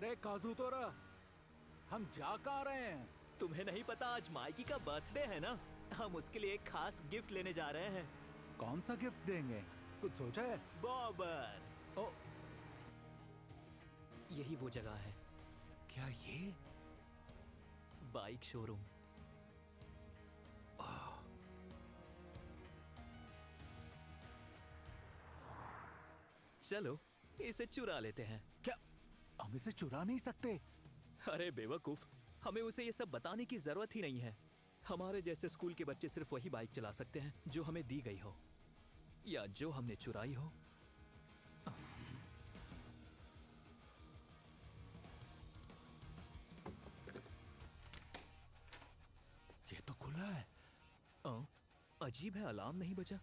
अरे काजुतोरा, हम जा कहाँ रहे हैं? तुम्हें नहीं पता आज माइकी का बर्थडे है ना? हम उसके लिए एक खास गिफ्ट लेने जा रहे हैं। कौन सा गिफ्ट देंगे? कुछ सोचा है? बॉबर। ओ, यही वो जगह है, क्या ये? Bike showroom. चलो इसे चुरा लेते हैं। क्या हम इसे चुरा नहीं सकते? अरे बेवकूफ, हमें उसे ये सब बताने की जरूरत ही नहीं है। हमारे जैसे स्कूल के बच्चे सिर्फ वही बाइक चला सकते हैं जो हमें दी गई हो या जो हमने चुराई हो। ये तो खुला है। अजीब है, अलार्म नहीं बजा।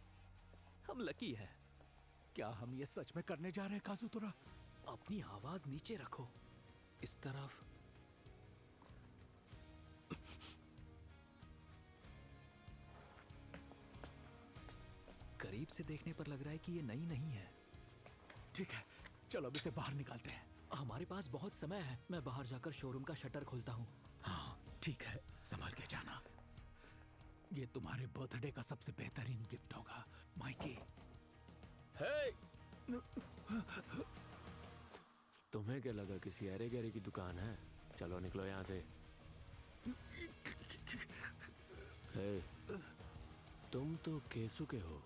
हम लकी है। क्या हम ये सच में करने जा रहे हैं काजुतोरा? अपनी आवाज नीचे रखो। इस तरफ। करीब से देखने पर लग रहा है कि ये नई नहीं है। ठीक है, चलो अब इसे बाहर निकालते हैं। हमारे पास बहुत समय है। मैं बाहर जाकर शोरूम का शटर खोलता हूँ। हाँ ठीक है, संभाल के जाना। ये तुम्हारे बर्थडे का सबसे बेहतरीन गिफ्ट होगा माइकी। हे! तुम्हें क्या लगा किसी अरे गहरे की दुकान है? चलो निकलो यहाँ से। हे, तुम तो केसुके हो।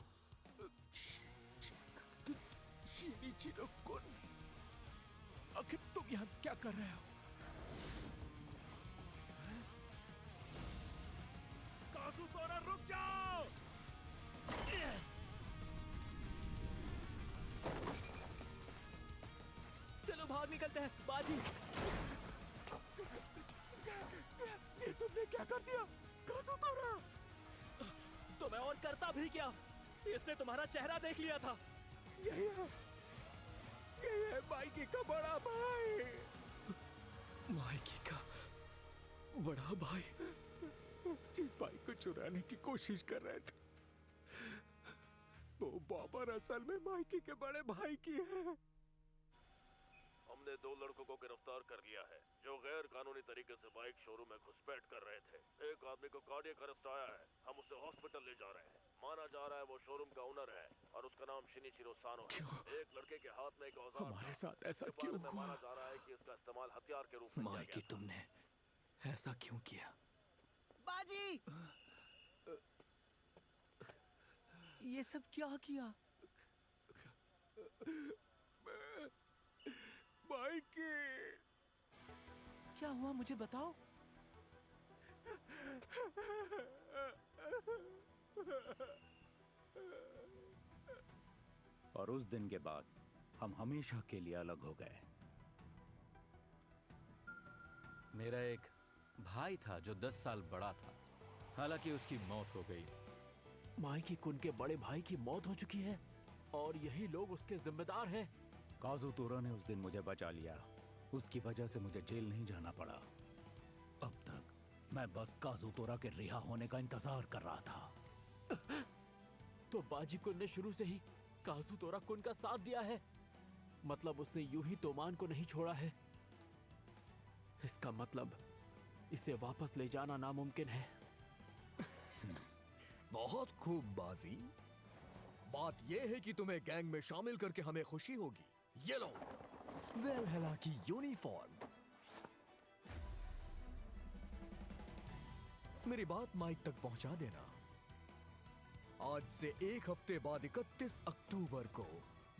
कुन, आखिर तुम यहाँ क्या कर रहे हो? काजुतोरा रुक जाओ! चलो बाहर निकलते हैं। बाजी, ये तुमने क्या कर दिया काजुतोरा? तो मैं और करता भी क्या? इसने तुम्हारा चेहरा देख लिया था। यही है माइकी का बड़ा भाई। माइकी का बड़ा भाई? जिस भाई को चुराने की कोशिश कर रहे थे, वो बॉबर असल में माइकी के बड़े भाई की है। हमने 2 लड़कों को गिरफ्तार कर लिया है जो गैर कानूनी तरीके से बाइक शोरूम में घुसपैठ कर रहे थे। एक आदमी को कार्डियक अरेस्ट आया है। हम उसे हॉस्पिटल ले जा रहे हैं। माना जा रहा है वो शोरूम का ओनर है और उसका नाम शिनिचिरो सानो है। एक लड़के के हाथ में एक औजार हमारे साथ ऐसा इसके क्यों बारे में हुआ? माना जा रहा है कि इसका इस्तेमाल हथियार के रूप में किया माइकी, गया था। तुमने ऐसा क्यों किया? बाजी, ये सब क्या किया? माइकी, क्या हुआ मुझे बताओ। और उस दिन के बाद हम हमेशा के लिए अलग हो गए। मेरा एक भाई था जो 10 साल बड़ा था। हालांकि उसकी मौत हो गई। माइकी कुन के बड़े भाई की मौत हो चुकी है और यही लोग उसके जिम्मेदार हैं। काजुतोरा ने उस दिन मुझे बचा लिया। उसकी वजह से मुझे जेल नहीं जाना पड़ा। अब तक मैं बस काजुतोरा के रिहा होने का इंतजार कर रहा था। तो बाजी कुन ने शुरू से ही काजुतोरा कुन का साथ दिया है। मतलब उसने यूं ही तोमान को नहीं छोड़ा है। इसका मतलब इसे वापस ले जाना नामुमकिन है। बहुत खूब बाजी। बात यह है कि तुम्हें गैंग में शामिल करके हमें खुशी होगी। ये लो वेलहेला की यूनिफॉर्म। मेरी बात माइक तक पहुंचा देना। आज से 1 हफ्ते बाद 31 अक्टूबर को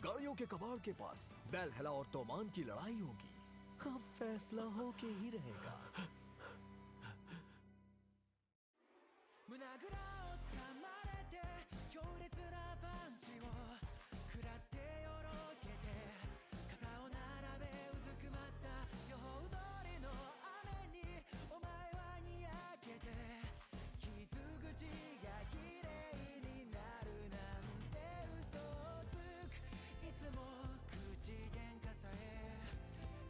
गाड़ियों के कबाड़ के पास वेलहेला और तोमान की लड़ाई होगी। अब फैसला होके ही रहेगा। 胸ぐらをつかまれて強烈なパンチを食らってよろけて肩を並べうずくまった予報通りの雨にお前はにやけて傷口が綺麗になるなんて嘘をつくいつも口喧嘩さえ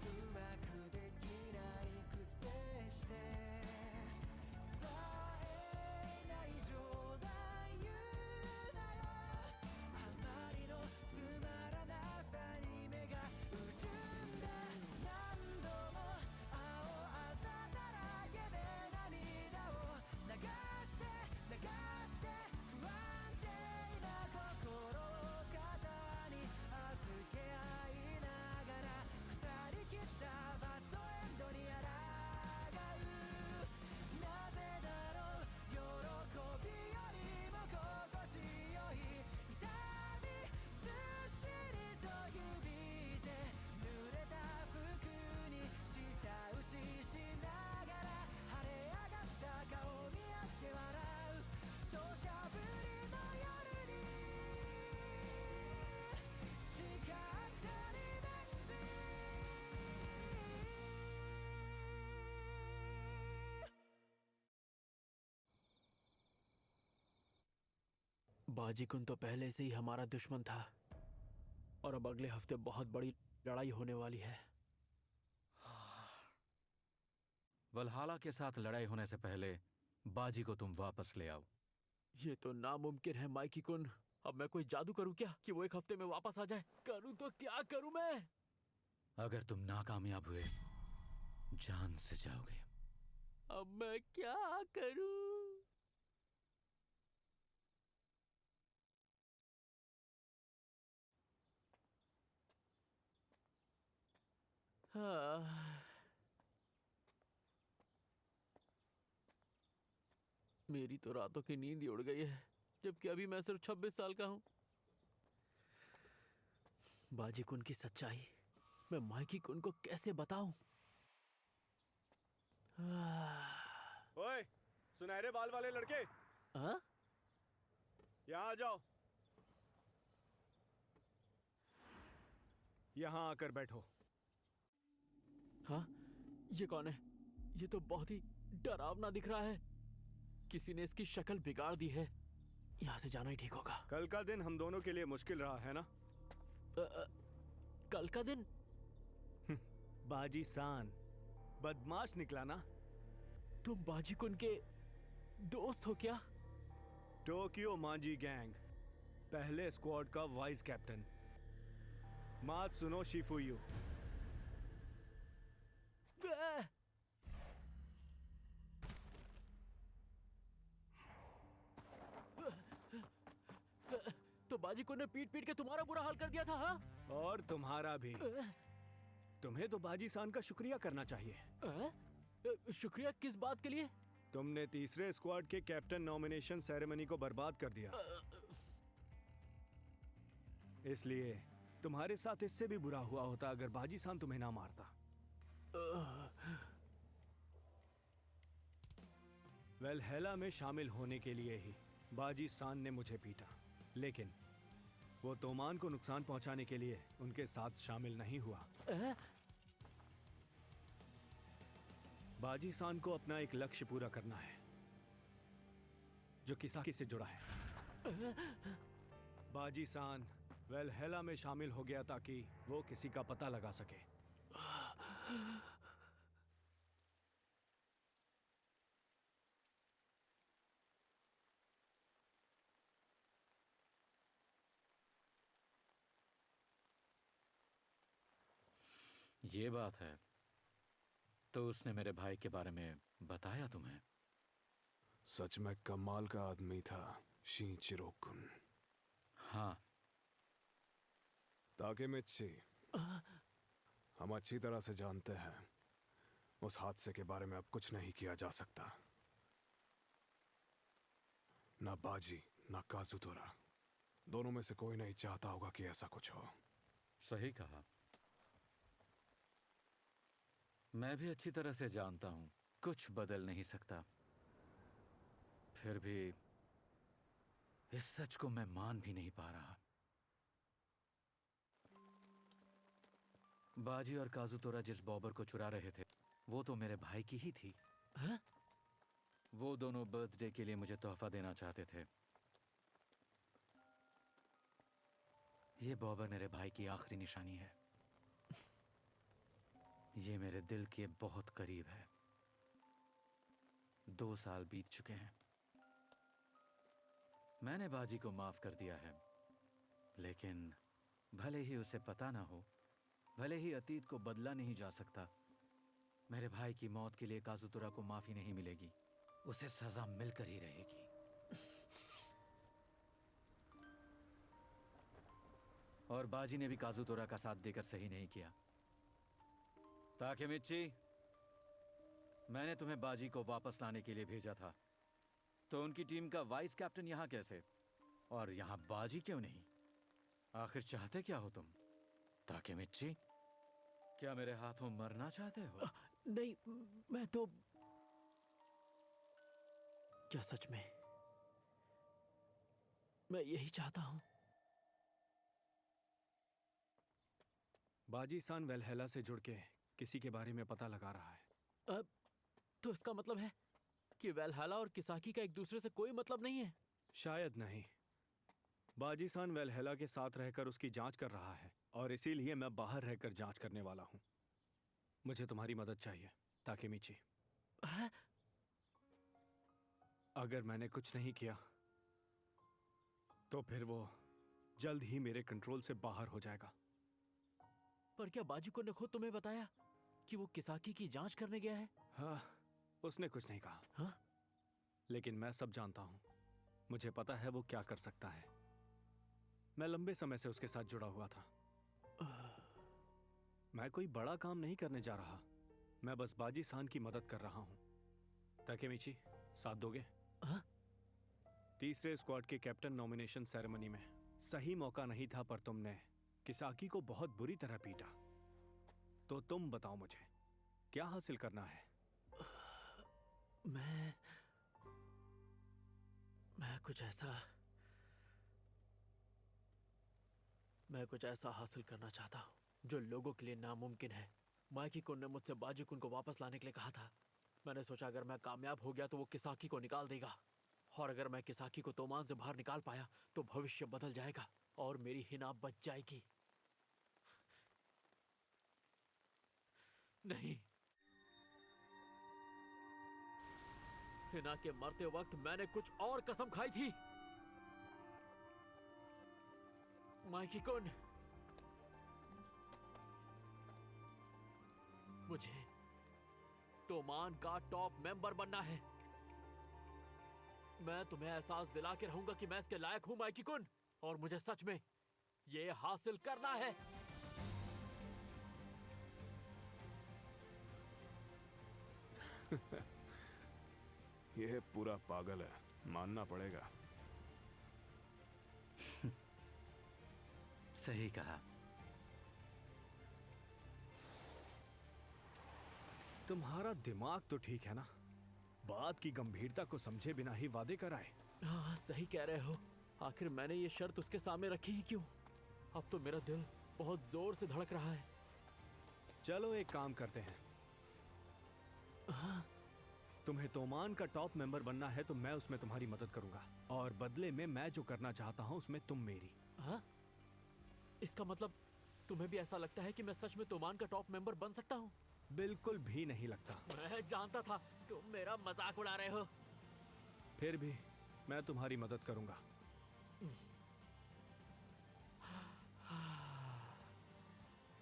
うまくできないくせ बाजीकुन तो पहले से ही हमारा दुश्मन था और अब अगले हफ्ते बहुत बड़ी लड़ाई होने वाली है। वल्हाला के साथ लड़ाई होने से पहले बाजी को तुम वापस ले आओ। ये तो नामुमकिन है माइकी कुन। अब मैं कोई जादू करूं क्या कि वो एक हफ्ते में वापस आ जाए? करूं तो क्या करूं मैं? अगर तुम नाकामयाब हुए जान से जाओगे। अब मैं क्या करूं? मेरी तो रातों की नींद ही उड़ गई है, जबकि अभी मैं सिर्फ 26 साल का हूं। बाजी कुन की सच्चाई मैं माइकी कुन को कैसे बताऊं? ओए, सुनहरे बाल वाले लड़के, हाँ? यहाँ आ जाओ। यहाँ आकर बैठो। हाँ? ये कौन है? ये तो बहुत ही डरावना दिख रहा है। किसी ने इसकी शक्ल बिगाड़ दी है। यहाँ से जाना ही ठीक होगा। कल का दिन हम दोनों के लिए मुश्किल रहा है ना? कल का दिन? बाजी सान बदमाश निकला ना? तुम बाजी कुन के दोस्त हो क्या? टोक्यो मांजी गैंग पहले स्क्वाड का वाइस कैप्टन मात्सुनो शिफुयु। तो बाजी कुन ने पीट पीट के तुम्हारा बुरा हाल कर दिया था, हाँ? और तुम्हारा भी। तुम्हें तो बाजी सान का शुक्रिया करना चाहिए। शुक्रिया किस बात के लिए? तुमने तीसरे स्क्वाड के कैप्टन नॉमिनेशन सेरेमनी को बर्बाद कर दिया। इसलिए तुम्हारे साथ इससे भी बुरा हुआ होता अगर बाजी सान तुम्हें ना मारता। वेलहेला में शामिल होने के लिए ही बाजी सान ने मुझे पीटा, लेकिन वो तोमान को नुकसान पहुंचाने के लिए उनके साथ शामिल नहीं हुआ। बाजी सान को अपना एक लक्ष्य पूरा करना है जो किसाकी से जुड़ा है। बाजी सान वेलहेला में शामिल हो गया ताकि वो किसी का पता लगा सके। ये बात है। तो उसने मेरे भाई के बारे में बताया तुम्हें? सच में कमाल का आदमी था शीचिरो कुन। हाँ। ताकेमिची, हम अच्छी तरह से जानते हैं उस हादसे के बारे में अब कुछ नहीं किया जा सकता। ना बाजी ना काजुतोरा, दोनों में से कोई नहीं चाहता होगा कि ऐसा कुछ हो। सही कहा। मैं भी अच्छी तरह से जानता हूं कुछ बदल नहीं सकता। फिर भी इस सच को मैं मान भी नहीं पा रहा। बाजी और काजुतोरा जिस बॉबर को चुरा रहे थे वो तो मेरे भाई की ही थी। हाँ? वो दोनों बर्थडे के लिए मुझे तोहफा देना चाहते थे। ये बॉबर मेरे भाई की आखिरी निशानी है। ये मेरे दिल के बहुत करीब है। 2 साल बीत चुके हैं। मैंने बाजी को माफ कर दिया है, लेकिन भले ही उसे पता ना हो, भले ही अतीत को बदला नहीं जा सकता, मेरे भाई की मौत के लिए काजुतोरा को माफी नहीं मिलेगी। उसे सजा मिलकर ही रहेगी। और बाजी ने भी काजुतोरा का साथ देकर सही नहीं किया। ताकेमिची, मैंने तुम्हें बाजी को वापस लाने के लिए भेजा था, तो उनकी टीम का वाइस कैप्टन यहाँ कैसे? और यहाँ बाजी क्यों नहीं? आखिर चाहते क्या हो तुम? ताकेमिची, क्या मेरे हाथों मरना चाहते हो? नहीं, मैं तो... क्या सच में मैं यही चाहता हूं? बाजी सान वेलहेला से जुड़ के किसी के बारे में पता लगा रहा है। तो इसका मतलब है कि वेलहाला और किसाकी का एक दूसरे से कोई मतलब नहीं है? शायद नहीं, बाजीसान वेलहेला के साथ रहकर उसकी जांच कर रहा है और इसीलिए मैं बाहर रहकर जांच करने वाला हूं। मुझे तुम्हारी मदद चाहिए ताकेमीची। अगर मैंने कुछ नहीं किया तो फिर वो जल्द ही मेरे कंट्रोल से बाहर हो जाएगा। पर क्या बाजीकुन ने खुद तुम्हें बताया कि वो किसाकी की जांच करने गया है? हाँ, उसने कुछ नहीं कहा। हाँ? लेकिन मैं सब जानता हूं। मुझे पता है वो क्या कर सकता है। मैं लंबे समय से उसके साथ जुड़ा हुआ था। मैं कोई बड़ा काम नहीं करने जा रहा, मैं बस बाजी-सान की मदद कर रहा हूं। ताकेमीची, साथ दोगे? हाँ? तीसरे स्क्वाड के कैप्टन नॉमिनेशन सेरेमनी में सही मौका नहीं था, पर तुमने किसाकी को बहुत बुरी तरह पीटा। तो तुम बताओ मुझे क्या हासिल करना है? मैं कुछ ऐसा हासिल करना चाहता हूँ जो लोगों के लिए नामुमकिन है। माइकी कुन ने मुझसे बाजीकुन को वापस लाने के लिए कहा था। मैंने सोचा अगर मैं कामयाब हो गया तो वो किसाकी को निकाल देगा, और अगर मैं किसाकी को तोमान से बाहर निकाल पाया तो भविष्य बदल जाएगा और मेरी हिना बच जाएगी। नहीं, हिना के मरते वक्त मैंने कुछ और कसम खाई थी। माइकी कुन, मुझे तोमान का टॉप मेंबर बनना है। मैं तुम्हें एहसास दिला के रहूंगा कि मैं इसके लायक हूं माइकी कुन, और मुझे सच में ये हासिल करना है। यह पूरा पागल है, मानना पड़ेगा। सही कहा। तुम्हारा दिमाग तो ठीक है ना? बात की गंभीरता को समझे बिना ही वादे कराए। हाँ, सही कह रहे हो। आखिर मैंने ये शर्त उसके सामने रखी ही क्यों? अब तो मेरा दिल बहुत जोर से धड़क रहा है। चलो एक काम करते हैं। हाँ? तुम्हें तोमान का टॉप मेंबर बनना है तो मैं उसमें तुम्हारी मदद करूंगा, और बदले में मैं जो करना चाहता हूं उसमें तुम मेरी। हाँ? इसका मतलब तुम्हें भी ऐसा लगता है कि मैं सच में तोमान का टॉप मेंबर बन सकता हूँ? बिल्कुल भी नहीं लगता। मैं जानता था तुम मेरा मजाक उड़ा रहे हो। फिर भी मैं तुम्हारी मदद करूंगा।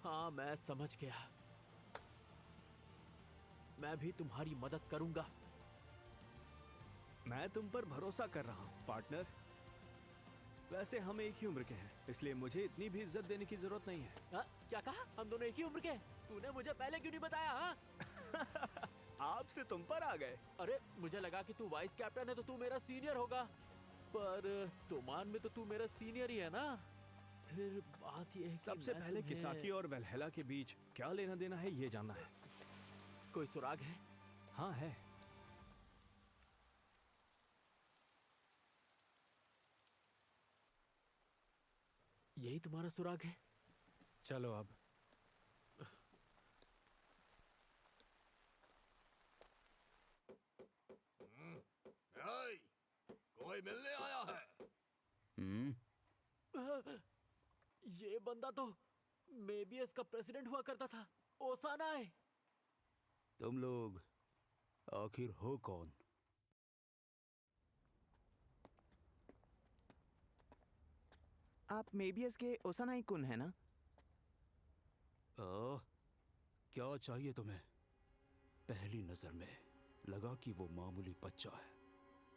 हाँ, मैं समझ गया। मैं भी तुम्हारी मदद करूंगा। मैं तुम पर भरोसा कर रहा हूं पार्टनर। वैसे हम एक ही उम्र के हैं, इसलिए मुझे इतनी भी इज्जत देने की जरूरत नहीं है। क्या कहा? हम दोनों एक ही उम्र के? तूने मुझे पहले क्यों नहीं बताया? हाँ? आपसे तुम पर आ गए। अरे, मुझे लगा कि तू वाइस कैप्टन है तो तू मेरा सीनियर होगा, पर तोमान में तो तू मेरा सीनियर ही है ना। फिर बात ये है कि सबसे मैं पहले तुम्हें- किसाकी और वेलहेला के बीच क्या लेना देना है ये जानना है। कोई सुराग है? हाँ है। यही तुम्हारा सुराग है? चलो अब। कोई मिलने आया है? ये बंदा तो मेबियस का प्रेसिडेंट हुआ करता था, ओसानाए। तुम लोग आखिर हो कौन? आप मेबियस के ओसानाई कुन है ना? क्या चाहिए तुम्हें? पहली नजर में लगा कि वो मामूली बच्चा है।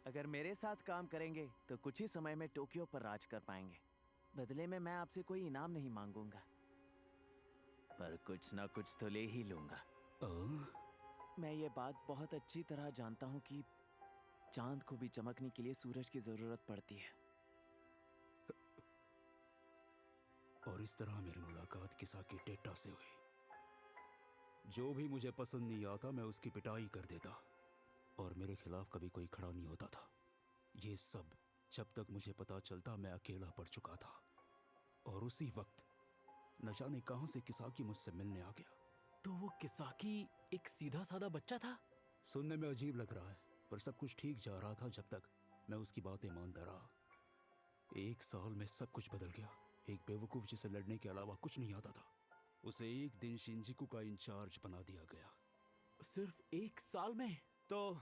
अगर मेरे साथ काम करेंगे तो कुछ ही समय में टोक्यो पर राज कर पाएंगे। बदले में मैं आपसे कोई इनाम नहीं मांगूंगा, पर कुछ ना कुछ तो ले ही लूंगा। मैं ये बात बहुत अच्छी तरह जानता हूँ कि चांद को भी चमकने के लिए सूरज की जरूरत पड़ती है। और इस तरह मेरी मुलाकात किसाकी टेट्टा से हुई। जो भी मुझे पसंद नहीं आता मैं उसकी पिटाई कर देता, और मेरे खिलाफ कभी कोई खड़ा नहीं होता था। ये सब जब तक मुझे पता चलता मैं अकेला पड़ चुका था, और उसी वक्त न जाने कहां से किसाकी मुझसे मिलने आ गया। तो वो किसाकी एक सीधा साधा बच्चा था? सुनने में अजीब लग रहा है, पर सब कुछ ठीक जा रहा था जब तक मैं उसकी बातें मानता रहा। 1 साल में सब कुछ बदल गया। एक बेवकूफ जिसे लड़ने के अलावा कुछ नहीं आता था, उसे एक दिन शिंजिकू का इंचार्ज बना दिया गया। सिर्फ 1 साल में? तो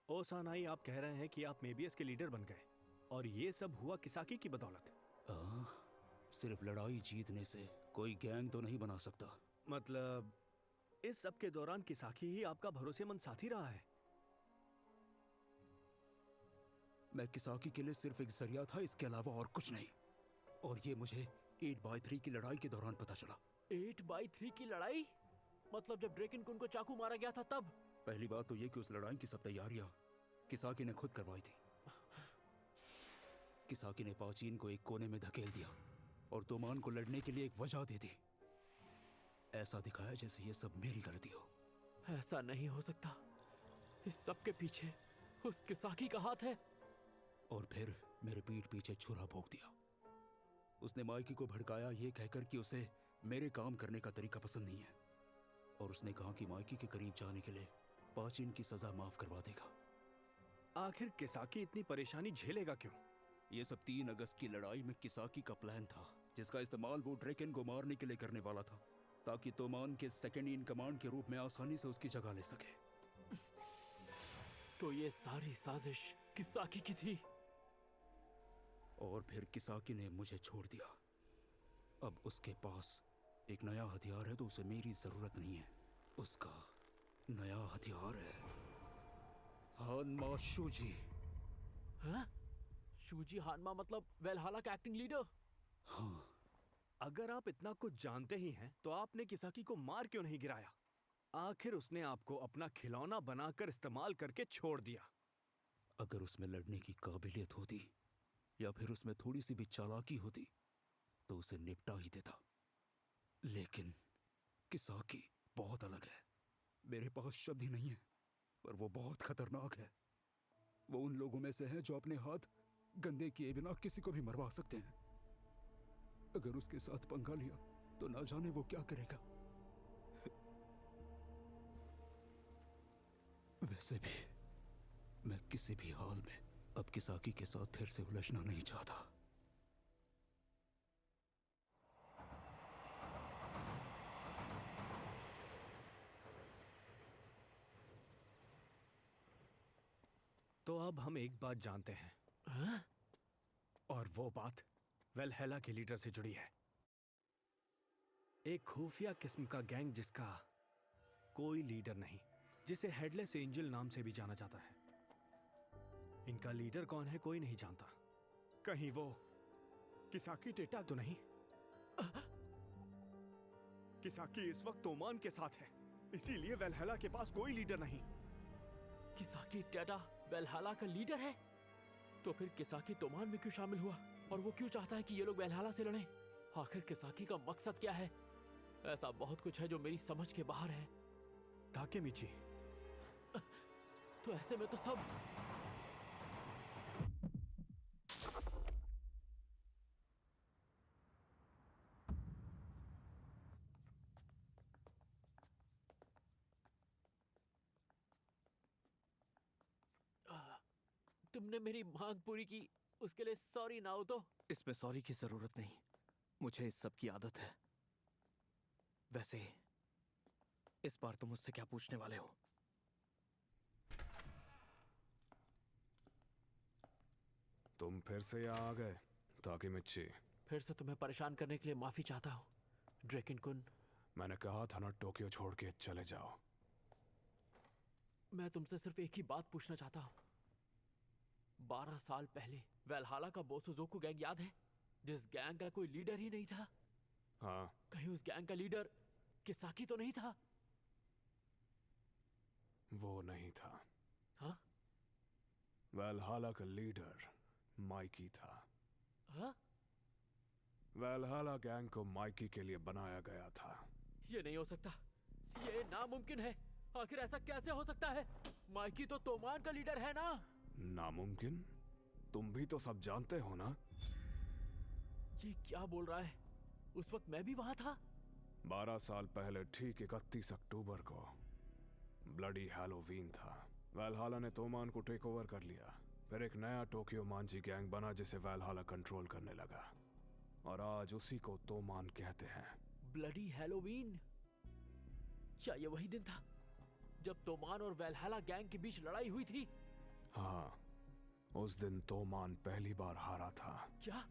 ओ सानाई, आप कह रहे हैं कि आप मेबियस के लीडर बन गए और ये सब हुआ किसाकी की बदौलत? सिर्फ लड़ाई जीतने से कोई गैंग तो नहीं बना सकता। मतलब इस सब के दौरान किसाकी ही आपका भरोसेमंद साथी रहा है? मैं किसाकी के लिए सिर्फ एक जरिया था, इसके अलावा और कुछ नहीं। और ये मुझे 8x3 की लड़ाई के दौरान पता चला। 8x3 की लड़ाई? मतलब जब ड्रैकन कुन को चाकू मारा गया था तब? पहली बात तो ये कि उस लड़ाई की सब तैयारियां किसाकी ने खुद करवाई थी। किसाकी ने पाचीन को एक कोने में धकेल दिया और तोमान को लड़ने के लिए एक वजह दे दी। ऐसा दिखाया जैसे ये सब मेरी गलती हो। ऐसा नहीं हो सकता। इस सब के पीछे उस किसाकी का हाथ है। और फिर मेरे पीठ पीछे छुरा भोंक दिया। उसने माइकी को भड़काया ये कहकर कि उसे मेरे काम करने का तरीका पसंद नहीं है, और उसने कहा कि माइकी के करीब जाने के लिए पाचीन की सजा माफ करवा देगा। आखिर किसाकी इतनी परेशानी झेलेगा क्यों? ये सब 3 अगस्त की लड़ाई में किसाकी का प्लान था, जिसका इस्तेमाल वो ड्रैकन को मारने के लिए करने वाला था, ताकि तोमान के सेकेंड इन कमांड के रूप में आसानी से उसकी जगह ले सके। तो ये सारी साजिश किसाकी की थी। और फिर किसाकी ने मुझे छोड़ दिया। अब उसके पास एक नया हथियार है, तो उसे मेरी जरूरत नहीं है। उसका नया हथियार है हानमा शूजी। हाँ? शूजी हानमा मतलब वेलहाला का एक्टिंग लीडर? हाँ। अगर आप इतना कुछ जानते ही हैं तो आपने किसाकी को मार क्यों नहीं गिराया? आखिर उसने आपको अपना खिलौना बनाकर इस्तेमाल करके छोड़ दिया। अगर उसमें लड़ने की काबिलियत होती या फिर उसमें थोड़ी सी भी चालाकी होती तो उसे निपटा ही देता। लेकिन किसाकी बहुत अलग है। मेरे पास शब्द ही नहीं है, पर वो बहुत खतरनाक है। वो उन लोगों में से है जो अपने हाथ गंदे किए बिना किसी को भी मरवा सकते हैं। अगर उसके साथ पंगा लिया तो ना जाने वो क्या करेगा। वैसे भी मैं किसी भी हाल में अब किसाकी के साथ फिर से उलझना नहीं चाहता। तो अब हम एक बात जानते हैं। हाँ? और वो बात वेलहेला के लीडर से जुड़ी है। एक खुफिया किस्म का गैंग जिसका कोई लीडर नहीं, जिसे हेडलेस एंजल नाम से भी जाना जाता है। इनका लीडर कौन है कोई नहीं जानता। कहीं वो किसाकी टेटा तो नहीं? किसाकी इस वक्त तोमान के साथ है, इसीलिए वेलहेला के पास कोई लीडर नहीं। किसाकी टेटा वेलहाला का लीडर है? तो फिर किसाकी तोमान में क्यों शामिल हुआ? और वो क्यों चाहता है कि ये लोग वेलहाला से लड़ें? आखिर किसाकी का मकसद क्या है? ऐसा बहुत कुछ है जो मेरी समझ के बाहर है। ताकेमिची, तो ऐसे में तो सब तुमने मेरी मांग पूरी की, उसके लिए सॉरी ना हो तो? इसमें सॉरी की जरूरत नहीं, मुझे इस सब की आदत है। वैसे इस बार तुम मुझसे क्या पूछने वाले हो? तुम फिर से यहाँ आ गए ताकेमिची। फिर से तुम्हें परेशान करने के लिए माफी चाहता हूँ ड्रैकन कुन। मैंने कहा था ना टोक्यो छोड़ के चले जाओ। मैं तुमसे सिर्फ एक ही बात पूछना चाहता हूँ। 12 साल पहले वेलहाला का बोसुजोकु गैंग याद है, जिस गैंग का कोई लीडर ही नहीं था? हाँ। कहीं उस गैंग का लीडर किसाकी तो नहीं था? वो नहीं था। हाँ? वेलहाला का लीडर माइकी था। हाँ? वेलहाला गैंग को माइकी के लिए बनाया गया था। ये नहीं हो सकता, ये नामुमकिन है। आखिर ऐसा कैसे हो सकता है? माइकी तो तोमान का लीडर है ना? नामुमकिन? तुम भी तो सब जानते हो ना। ये क्या बोल रहा है? उस वक्त मैं भी वहां था। 12 साल पहले ठीक 31 अक्टूबर को ब्लडी हैलोवीन था। वेलहाला ने तोमान को टेक ओवर कर लिया। फिर एक नया टोक्यो मांजी गैंग बना जिसे वैलहला कंट्रोल करने लगा, और आज उसी को तोमान कहते हैं। Bloody Halloween! क्या ये वही दिन था जब तोमान और वैलहला गैंग के बीच लड़ाई हुई थी? हाँ, उस दिन तोमान पहली बार हारा था। क्या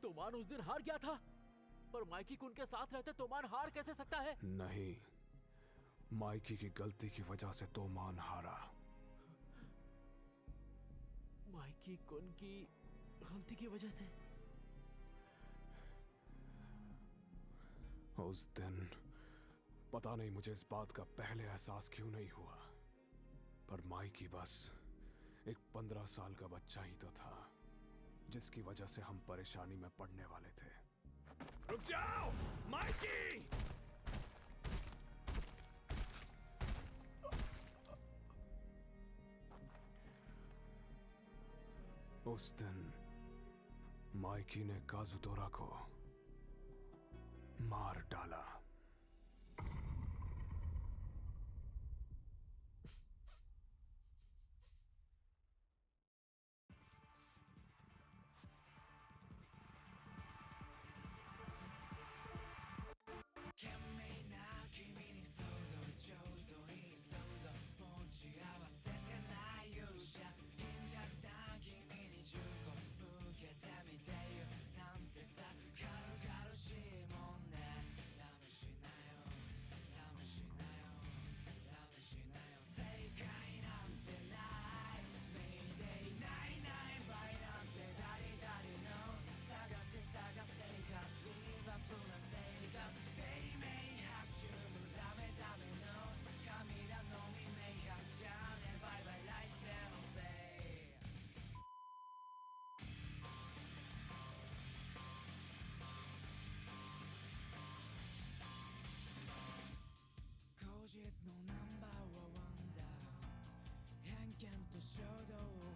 तोमान उस दिन हार गया था? पर माइकी को उनके साथ रहते तोमान हार कैसे सकता है? नहीं, माइकी की गलती की वजह से तोमान हारा। माइकी कुन की गलती की वजह से? उस दिन पता नहीं मुझे इस बात का पहले एहसास क्यों नहीं हुआ, पर माइकी बस एक 15 साल का बच्चा ही तो था, जिसकी वजह से हम परेशानी में पड़ने वाले थे। रुक जाओ, माइकी! उस दिन माइकी ने काजुतोरा को मार डाला।後日のナンバーはワンダー偏見と衝動を